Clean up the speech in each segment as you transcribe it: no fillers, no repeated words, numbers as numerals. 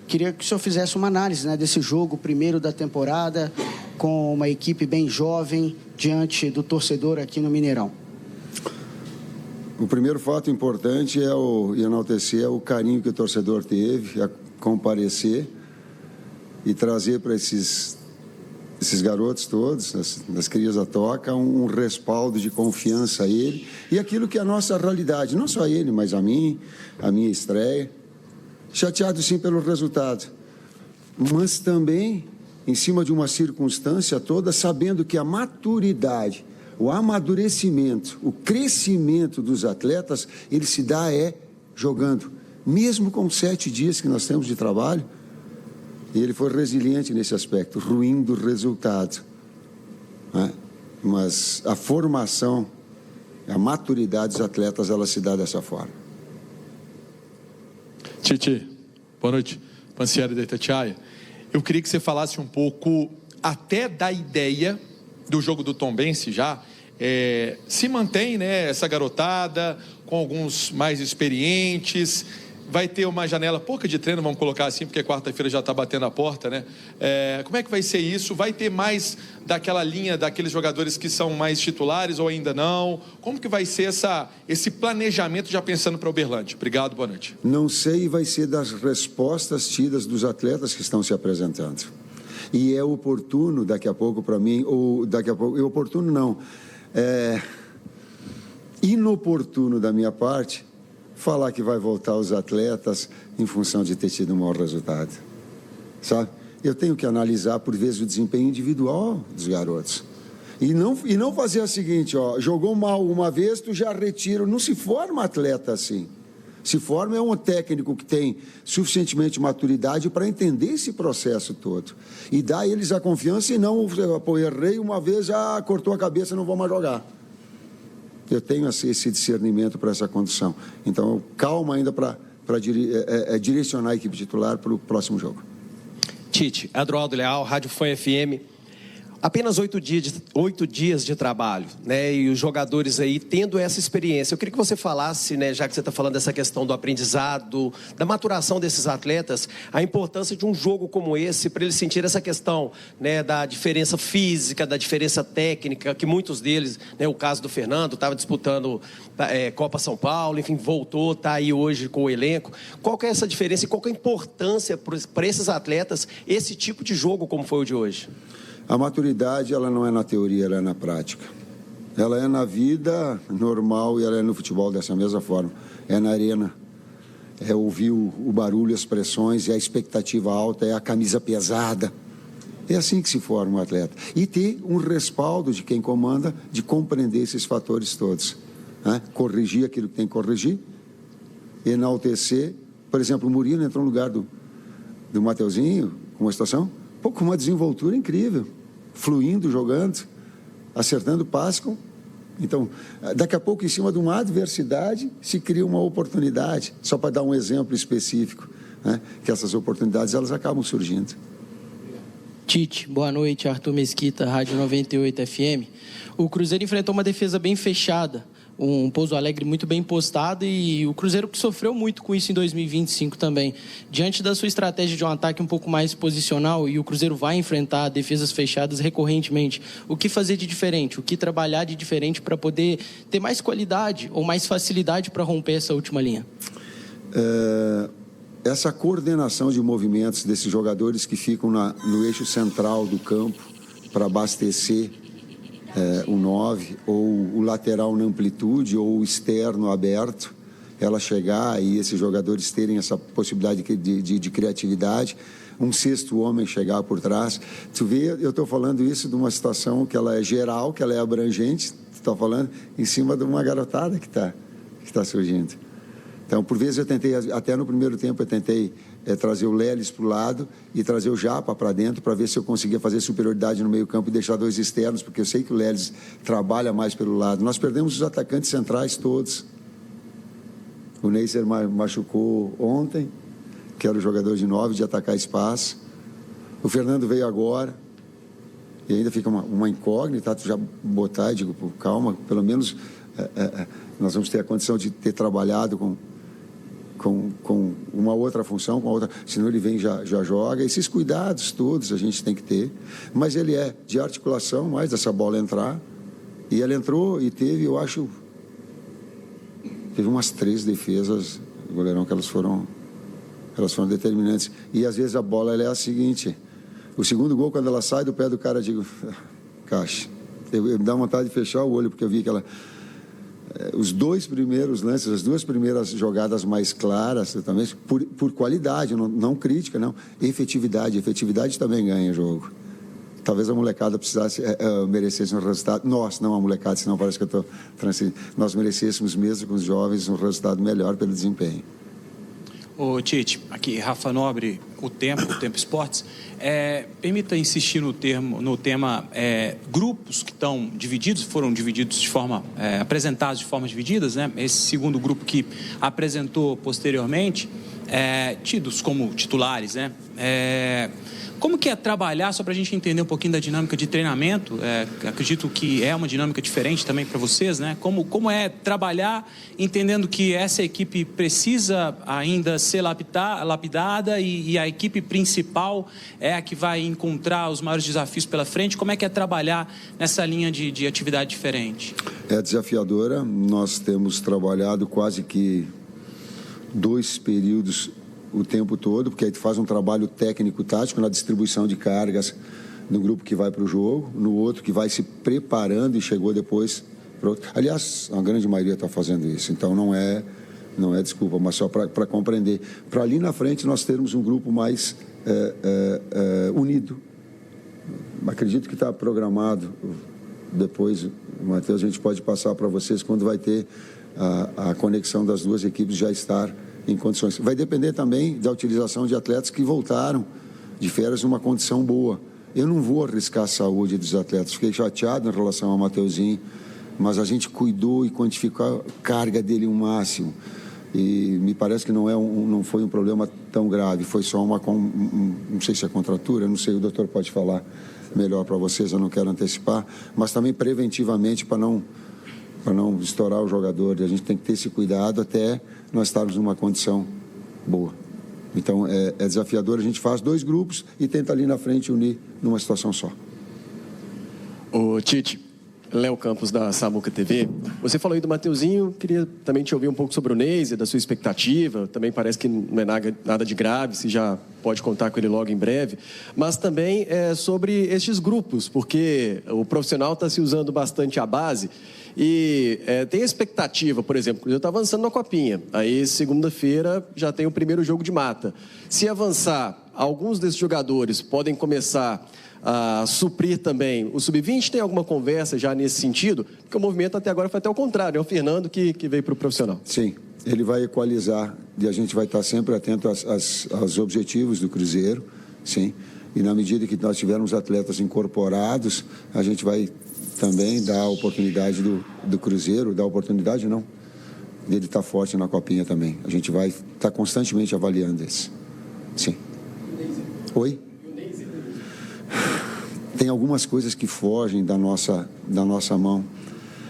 queria que o senhor fizesse uma análise, né, desse jogo, primeiro da temporada, com uma equipe bem jovem, diante do torcedor aqui no Mineirão. O primeiro fato importante é enaltecer o carinho que o torcedor teve, a comparecer e trazer para esses garotos todos, das crias da Toca, um respaldo de confiança a ele e aquilo que é a nossa realidade, não só a ele, mas a minha estreia. Chateado sim pelo resultado, mas também em cima de uma circunstância toda, sabendo que a maturidade, o amadurecimento, o crescimento dos atletas, ele se dá jogando. Mesmo com 7 dias que nós temos de trabalho, ele foi resiliente nesse aspecto, ruim do resultado. Né? Mas a formação, a maturidade dos atletas, ela se dá dessa forma. Tite, boa noite. Pansieri da Itatiaia. Eu queria que você falasse um pouco até da ideia do jogo do Tombense já. Se mantém, né, essa garotada com alguns mais experientes. Vai ter uma janela pouca de treino, vamos colocar assim, porque quarta-feira já está batendo a porta, né? Como é que vai ser isso? Vai ter mais daquela linha, daqueles jogadores que são mais titulares ou ainda não? Como que vai ser esse planejamento já pensando para o Uberlândia? Obrigado, boa noite. Não sei, vai ser das respostas tidas dos atletas que estão se apresentando. E é oportuno, daqui a pouco para mim, ou daqui a pouco, oportuno não, inoportuno da minha parte, falar que vai voltar os atletas em função de ter tido um mau resultado, sabe? Eu tenho que analisar, por vezes, o desempenho individual dos garotos. E não fazer o seguinte, jogou mal uma vez, tu já retira. Não se forma atleta assim. Se forma um técnico que tem suficientemente maturidade para entender esse processo todo. E dá a eles a confiança e não, pô, errei uma vez, já cortou a cabeça, não vou mais jogar. Eu tenho esse discernimento para essa condição. Então, calma ainda para direcionar a equipe titular para o próximo jogo. Tite, Adroaldo Leal, Rádio Fã FM. Apenas 8 dias de trabalho, né? E os jogadores aí tendo essa experiência. Eu queria que você falasse, né, já que você está falando dessa questão do aprendizado, da maturação desses atletas, a importância de um jogo como esse, para eles sentirem essa questão, né, da diferença física, da diferença técnica, que muitos deles, né, o caso do Fernando, estava disputando Copa São Paulo, enfim, voltou, está aí hoje com o elenco. Qual que é essa diferença e qual que é a importância para esses atletas, esse tipo de jogo como foi o de hoje? A maturidade, ela não é na teoria, ela é na prática. Ela é na vida normal e ela é no futebol dessa mesma forma. É na arena. É ouvir o barulho, as pressões, é a expectativa alta, é a camisa pesada. É assim que se forma um atleta. E ter um respaldo de quem comanda, de compreender esses fatores todos. Né? Corrigir aquilo que tem que corrigir, enaltecer. Por exemplo, o Murilo entrou no lugar do Mateuzinho, com uma situação, com uma desenvoltura incrível. Fluindo, jogando, acertando o passe. Então, daqui a pouco, em cima de uma adversidade, se cria uma oportunidade. Só para dar um exemplo específico, né? Que essas oportunidades, elas acabam surgindo. Tite, boa noite. Arthur Mesquita, Rádio 98 FM. O Cruzeiro enfrentou uma defesa bem fechada, um Pouso Alegre muito bem postado e o Cruzeiro que sofreu muito com isso em 2025 também. Diante da sua estratégia de um ataque um pouco mais posicional e o Cruzeiro vai enfrentar defesas fechadas recorrentemente, o que fazer de diferente? O que trabalhar de diferente para poder ter mais qualidade ou mais facilidade para romper essa última linha? Essa coordenação de movimentos desses jogadores que ficam no eixo central do campo para abastecer o 9, ou o lateral na amplitude, ou o externo aberto, ela chegar e esses jogadores terem essa possibilidade de criatividade, um sexto homem chegar por trás. Tu vê, eu estou falando isso de uma situação que ela é geral, que ela é abrangente, tu está falando em cima de uma garotada que tá surgindo. Então, por vezes eu tentei, até no primeiro tempo eu tentei trazer o Leles para o lado e trazer o Japa para dentro para ver se eu conseguia fazer superioridade no meio campo e deixar 2 externos, porque eu sei que o Leles trabalha mais pelo lado. Nós perdemos os atacantes centrais todos. O Neisser machucou ontem, que era o jogador de 9, de atacar espaço. O Fernando veio agora e ainda fica uma incógnita, tu já botar, digo, calma, pelo menos nós vamos ter a condição de ter trabalhado com uma outra função, com outra, senão ele vem já joga. Esses cuidados todos a gente tem que ter, mas ele é de articulação, mais dessa bola entrar, e ela entrou e teve, eu acho, teve umas 3 defesas, goleirão, que elas foram determinantes. E às vezes a bola ela é a seguinte, o segundo gol, quando ela sai do pé do cara, eu digo, caixa, eu me dá vontade de fechar o olho, porque eu vi que ela... Os 2 primeiros lances, as 2 primeiras jogadas mais claras, também, por qualidade, não crítica, não. Efetividade também ganha jogo. Talvez a molecada merecesse um resultado. Nós, não a molecada, senão parece que eu estou transferindo. Nós merecêssemos mesmo com os jovens um resultado melhor pelo desempenho. Ô Tite, aqui Rafa Nobre, o Tempo Esportes. Permita insistir no tema grupos que estão divididos, foram divididos de forma, apresentados de formas divididas, né? Esse segundo grupo que apresentou posteriormente, tidos como titulares, né? Como que é trabalhar, só para a gente entender um pouquinho da dinâmica de treinamento, acredito que é uma dinâmica diferente também para vocês, né? Como é trabalhar entendendo que essa equipe precisa ainda ser lapidada e a equipe principal é a que vai encontrar os maiores desafios pela frente? Como é que é trabalhar nessa linha de atividade diferente? É desafiadora, nós temos trabalhado quase que 2 períodos o tempo todo, porque aí tu faz um trabalho técnico-tático na distribuição de cargas no grupo que vai para o jogo, no outro que vai se preparando e chegou depois para outro. Aliás, a grande maioria está fazendo isso, então não é desculpa, mas só para compreender. Para ali na frente nós termos um grupo mais unido. Acredito que está programado, depois, Matheus, a gente pode passar para vocês quando vai ter a conexão das 2 equipes já estar em condições. Vai depender também da utilização de atletas que voltaram de férias numa condição boa. Eu não vou arriscar a saúde dos atletas. Fiquei chateado em relação ao Mateuzinho, mas a gente cuidou e quantificou a carga dele o máximo. E me parece que não foi um problema tão grave. Foi só não sei se é contratura, não sei, o doutor pode falar melhor para vocês, eu não quero antecipar, mas também preventivamente para não estourar o jogador. A gente tem que ter esse cuidado até nós estarmos numa condição boa. Então, é desafiador. A gente faz 2 grupos e tenta ali na frente unir numa situação só. Ô Tite, Léo Campos da Samuca TV, você falou aí do Mateuzinho, queria também te ouvir um pouco sobre o Neise, da sua expectativa. Também parece que não é nada de grave, se já pode contar com ele logo em breve, mas também sobre estes grupos, porque o profissional está se usando bastante a base e tem a expectativa, por exemplo, o Cruzeiro está avançando na Copinha, aí segunda-feira já tem o primeiro jogo de mata. Se avançar, alguns desses jogadores podem começar a suprir também o Sub-20, tem alguma conversa já nesse sentido? Porque o movimento até agora foi até o contrário, é o Fernando que veio para o profissional. Sim, ele vai equalizar e a gente vai estar sempre atento aos objetivos do Cruzeiro, sim, e na medida que nós tivermos atletas incorporados, a gente vai também dar a oportunidade do Cruzeiro, dar a oportunidade não, dele estar forte na Copinha também. A gente vai estar constantemente avaliando isso, sim. Oi? Tem algumas coisas que fogem da nossa mão.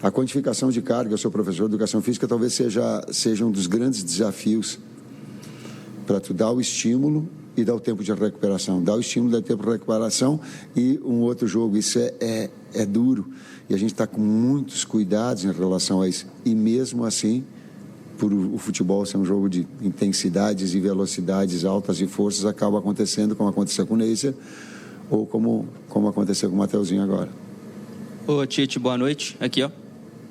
A quantificação de carga, eu sou professor de educação física, talvez seja um dos grandes desafios para tu dar o estímulo e dar o tempo de recuperação. Dar o estímulo, dar o tempo de recuperação e um outro jogo. Isso é duro. E a gente está com muitos cuidados em relação a isso. E mesmo assim, por o futebol ser um jogo de intensidades e velocidades altas e forças, acaba acontecendo como aconteceu com o Neisser, ou como aconteceu com o Mateuzinho agora. Ô Tite, boa noite. Aqui, ó,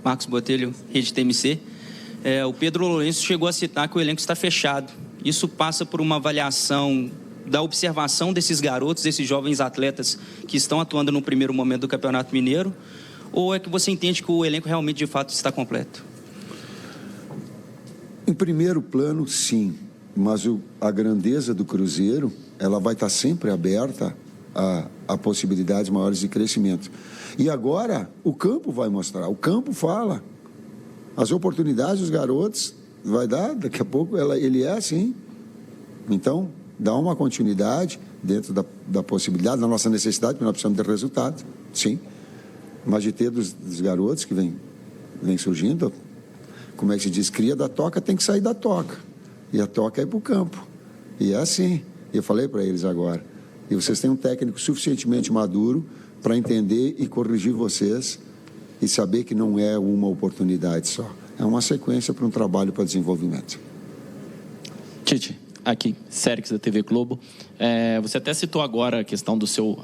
Marcos Botelho, Rede TMC. O Pedro Lourenço chegou a citar que o elenco está fechado. Isso passa por uma avaliação da observação desses garotos, desses jovens atletas que estão atuando no primeiro momento do Campeonato Mineiro? Ou é que você entende que o elenco realmente, de fato, está completo? Em primeiro plano, sim. Mas a grandeza do Cruzeiro, ela vai estar sempre aberta a possibilidades maiores de crescimento. E agora, o campo vai mostrar, o campo fala. As oportunidades dos garotos vai dar, daqui a pouco ele é assim. Então, dá uma continuidade dentro da possibilidade, da nossa necessidade, porque nós precisamos ter resultado, sim. Mas de ter dos garotos que vem surgindo, como é que se diz, cria da toca, tem que sair da toca. E a toca é ir para o campo. E é assim. Eu falei para eles agora. E vocês têm um técnico suficientemente maduro para entender e corrigir vocês e saber que não é uma oportunidade só. É uma sequência para um trabalho para desenvolvimento. Tite, aqui, Sérix da TV Globo. Você até citou agora a questão do seu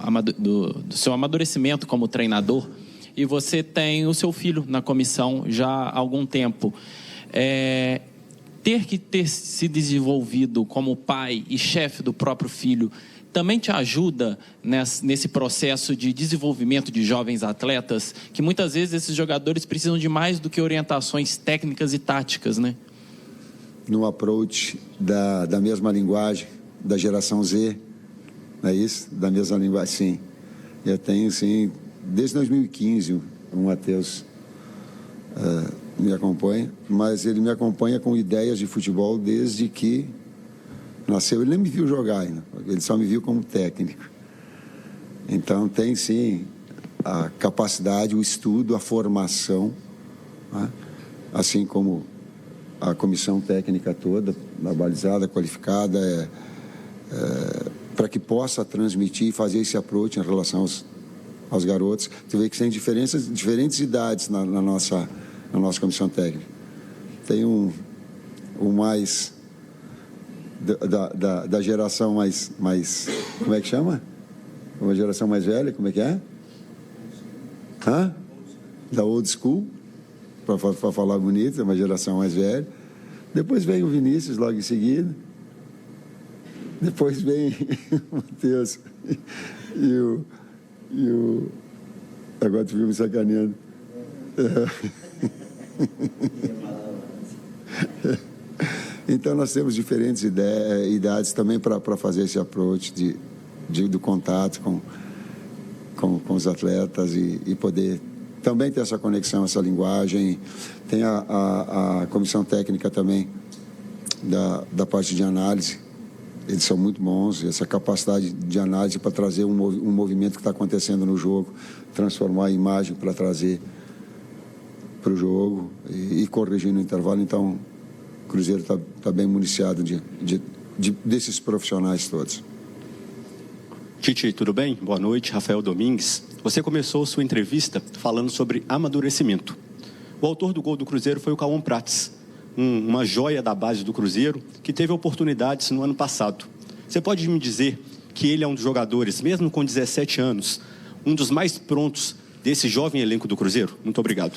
amadurecimento como treinador, e você tem o seu filho na comissão já há algum tempo. Ter se desenvolvido como pai e chefe do próprio filho também te ajuda nesse processo de desenvolvimento de jovens atletas, que muitas vezes esses jogadores precisam de mais do que orientações técnicas e táticas, né? No approach da mesma linguagem, da geração Z, não é isso? Da mesma linguagem, sim. Eu tenho, sim, desde 2015, o Matheus me acompanha, mas ele me acompanha com ideias de futebol desde que nasceu. Ele nem me viu jogar ainda, ele só me viu como técnico. Então tem, sim, a capacidade, o estudo, a formação, né? Assim como a comissão técnica toda, balizada, qualificada, para que possa transmitir e fazer esse approach em relação aos garotos. Tu vê que tem diferentes idades na nossa comissão técnica. Tem um mais da geração mais, como é que chama? Uma geração mais velha, como é que é? Da old school, para falar bonito, é uma geração mais velha. Depois vem o Vinícius logo em seguida. Depois vem o Matheus e o... Agora tu viu me sacaneando. Então nós temos diferentes idades também para fazer esse approach do contato com os atletas e poder também ter essa conexão, essa linguagem. Tem a comissão técnica também da parte de análise. Eles são muito bons, essa capacidade de análise para trazer um movimento que está acontecendo no jogo, transformar a imagem para trazer para o jogo e corrigir no intervalo. Então, o Cruzeiro está bem municiado desses profissionais todos. Tite, tudo bem? Boa noite, Rafael Domingues. Você começou sua entrevista falando sobre amadurecimento. O autor do gol do Cruzeiro foi o Cauã Prates, uma joia da base do Cruzeiro, que teve oportunidades no ano passado. Você pode me dizer que ele é um dos jogadores, mesmo com 17 anos, um dos mais prontos desse jovem elenco do Cruzeiro? Muito obrigado.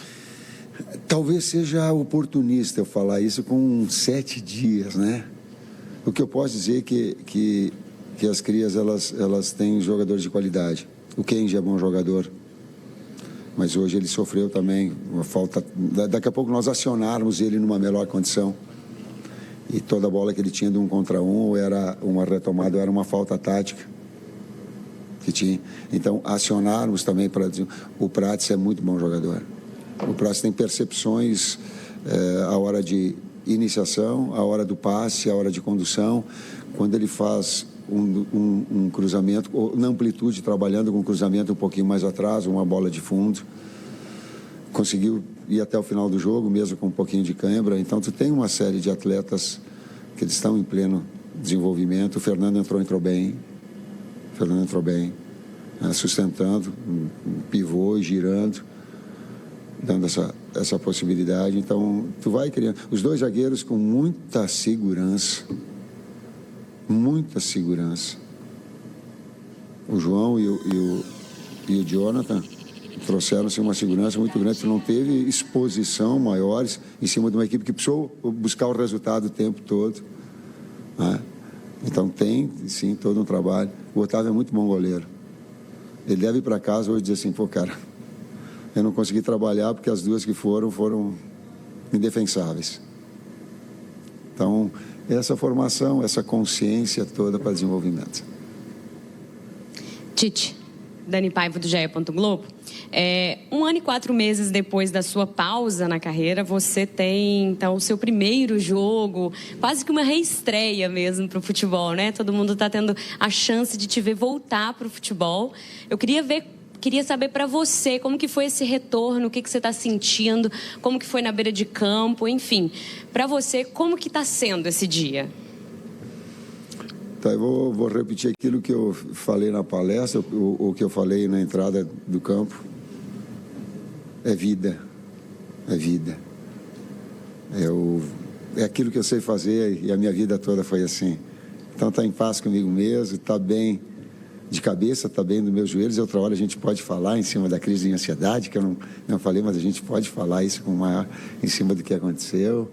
Talvez seja oportunista eu falar isso com 7 dias, né? O que eu posso dizer é que as crias, elas têm jogadores de qualidade. O Kenji é bom jogador, mas hoje ele sofreu também uma falta. Daqui a pouco nós acionarmos ele numa melhor condição. E toda a bola que ele tinha de 1 contra 1 era uma retomada, era uma falta tática que tinha. Então, acionarmos também para dizer, o Prates é muito bom jogador. O Prates tem percepções a hora de iniciação, a hora do passe, a hora de condução. Quando ele faz um cruzamento, ou na amplitude, trabalhando com um cruzamento um pouquinho mais atrás, uma bola de fundo, conseguiu ir até o final do jogo, mesmo com um pouquinho de cãibra. Então, tu tem uma série de atletas que eles estão em pleno desenvolvimento. O Fernando entrou bem, sustentando, um pivô, girando, dando essa possibilidade. Então, tu vai criando. Os 2 zagueiros com muita segurança. O João e o Jonathan trouxeram-se uma segurança muito grande, que não teve exposição maiores em cima de uma equipe que precisou buscar o resultado o tempo todo, né? Então tem, sim, todo um trabalho. O Otávio é muito bom goleiro. Ele deve ir para casa hoje e dizer assim, pô, cara, eu não consegui trabalhar porque as 2 que foram indefensáveis. Então, essa formação, essa consciência toda para desenvolvimento. Tite, Dani Paiva do GE. Globo. 1 ano e 4 meses depois da sua pausa na carreira, você tem, então, o seu primeiro jogo, quase que uma reestreia mesmo para o futebol, né? Todo mundo está tendo a chance de te ver voltar para o futebol. Eu queria ver Queria saber para você, como que foi esse retorno, o que você está sentindo, como que foi na beira de campo, enfim. Para você, como que está sendo esse dia? Tá, eu vou repetir aquilo que eu falei na palestra, o que eu falei na entrada do campo. É vida. É vida. É aquilo que eu sei fazer e a minha vida toda foi assim. Então, está em paz comigo mesmo, está bem de cabeça, está bem dos meus joelhos. Outra hora a gente pode falar em cima da crise de ansiedade, que eu não falei, mas a gente pode falar isso com maior em cima do que aconteceu.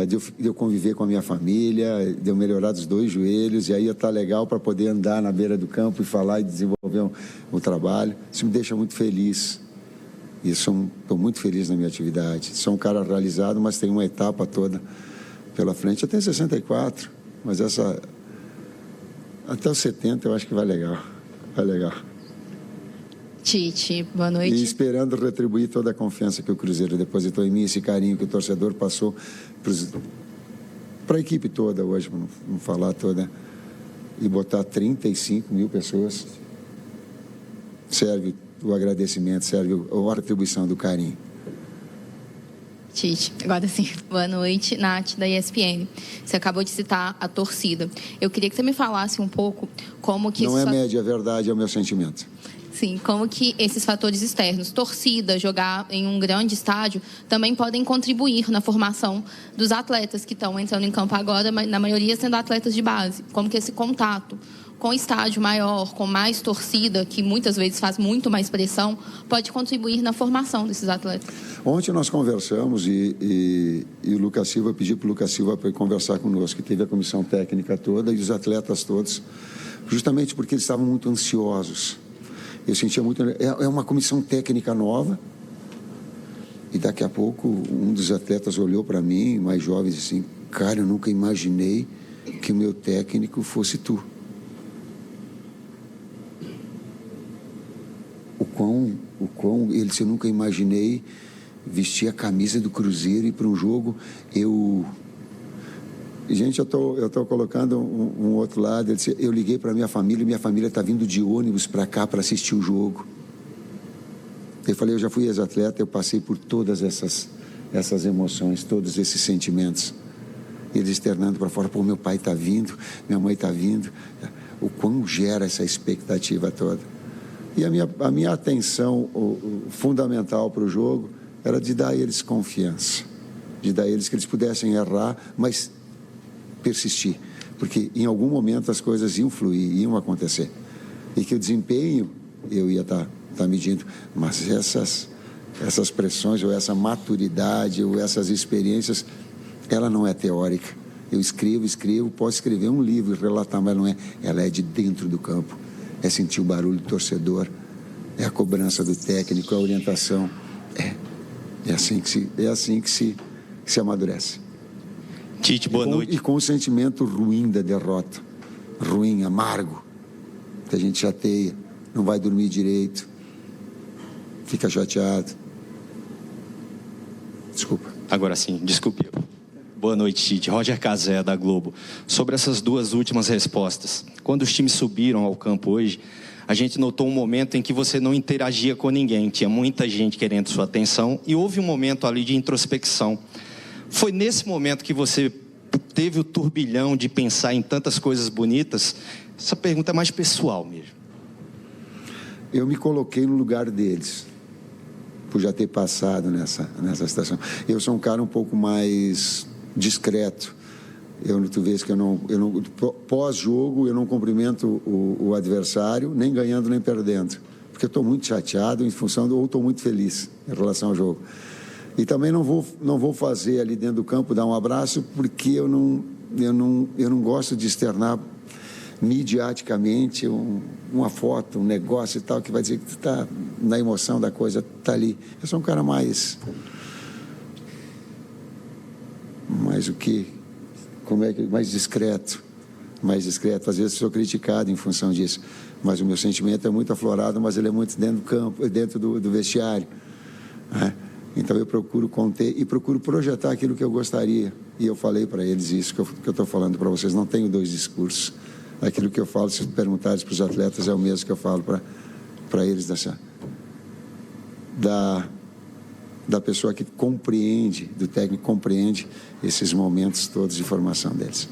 De eu conviver com a minha família, de eu melhorar dos 2 joelhos, e aí está legal para poder andar na beira do campo e falar e desenvolver o trabalho. Isso me deixa muito feliz. E estou muito feliz na minha atividade. Sou um cara realizado, mas tem uma etapa toda pela frente. Eu tenho 64, mas até os 70 eu acho que vai legal. Vai legal. Tite, boa noite. E esperando retribuir toda a confiança que o Cruzeiro depositou em mim, esse carinho que o torcedor passou para a equipe toda hoje, para não falar toda, e botar 35 mil pessoas. Serve o agradecimento, serve a retribuição do carinho. Tite, agora sim, boa noite, Nath, da ESPN. Você acabou de citar a torcida. Eu queria que você me falasse um pouco como que... Não é média, é verdade, é o meu sentimento. Sim, como que esses fatores externos, torcida, jogar em um grande estádio, também podem contribuir na formação dos atletas que estão entrando em campo agora, mas na maioria sendo atletas de base. Como que esse contato com estádio maior, com mais torcida, que muitas vezes faz muito mais pressão, pode contribuir na formação desses atletas. Ontem nós conversamos e o Lucas Silva, pedi para o Lucas Silva para conversar conosco, que teve a comissão técnica toda e os atletas todos, justamente porque eles estavam muito ansiosos. Eu sentia muito... É uma comissão técnica nova. E daqui a pouco um dos atletas olhou para mim, mais jovens, assim: cara, eu nunca imaginei que o meu técnico fosse tu. O quão ele, se eu nunca imaginei vestir a camisa do Cruzeiro e ir para um jogo, Gente, eu tô colocando um outro lado. Ele disse, eu liguei para minha família e minha família está vindo de ônibus para cá para assistir o jogo. Eu falei, eu já fui ex-atleta, eu passei por todas essas emoções, todos esses sentimentos. Eles externando para fora, pô, meu pai está vindo, minha mãe está vindo. O quão gera essa expectativa toda. E a minha atenção fundamental para o jogo era de dar a eles confiança, de dar a eles que eles pudessem errar, mas persistir, porque em algum momento as coisas iam fluir, iam acontecer, e que o desempenho eu ia estar medindo, mas essas pressões, ou essa maturidade, ou essas experiências, ela não é teórica. Eu escrevo, posso escrever um livro e relatar, mas não é, ela é de dentro do campo, é sentir o barulho do torcedor, é a cobrança do técnico, a orientação, é assim que se amadurece. Tite, boa noite. E com o sentimento ruim da derrota, ruim, amargo, que a gente chateia, não vai dormir direito, fica chateado. Desculpa. Agora sim, desculpe. Boa noite, Tite. Roger Cazé, da Globo. Sobre essas duas últimas respostas. Quando os times subiram ao campo hoje, a gente notou um momento em que você não interagia com ninguém. Tinha muita gente querendo sua atenção e houve um momento ali de introspecção. Foi nesse momento que você teve o turbilhão de pensar em tantas coisas bonitas? Essa pergunta é mais pessoal mesmo. Eu me coloquei no lugar deles, por já ter passado nessa situação. Eu sou um cara um pouco mais discreto. Tu vês que eu não pós-jogo, eu não cumprimento o adversário, nem ganhando nem perdendo, porque eu estou muito chateado em função ou estou muito feliz em relação ao jogo. E também não vou fazer ali dentro do campo, dar um abraço, porque eu não gosto de externar midiaticamente uma foto, um negócio e tal, que vai dizer que tu está na emoção da coisa, está ali. Eu sou um cara mais discreto. Às vezes sou criticado em função disso, mas o meu sentimento é muito aflorado, mas ele é muito dentro do campo, dentro do vestiário, né? Então eu procuro conter e procuro projetar aquilo que eu gostaria. E eu falei para eles isso que eu estou falando para vocês. Não tenho dois discursos. Aquilo que eu falo, se perguntares para os atletas, é o mesmo que eu falo para para eles da pessoa que compreende, do técnico que compreende esses momentos todos de formação deles.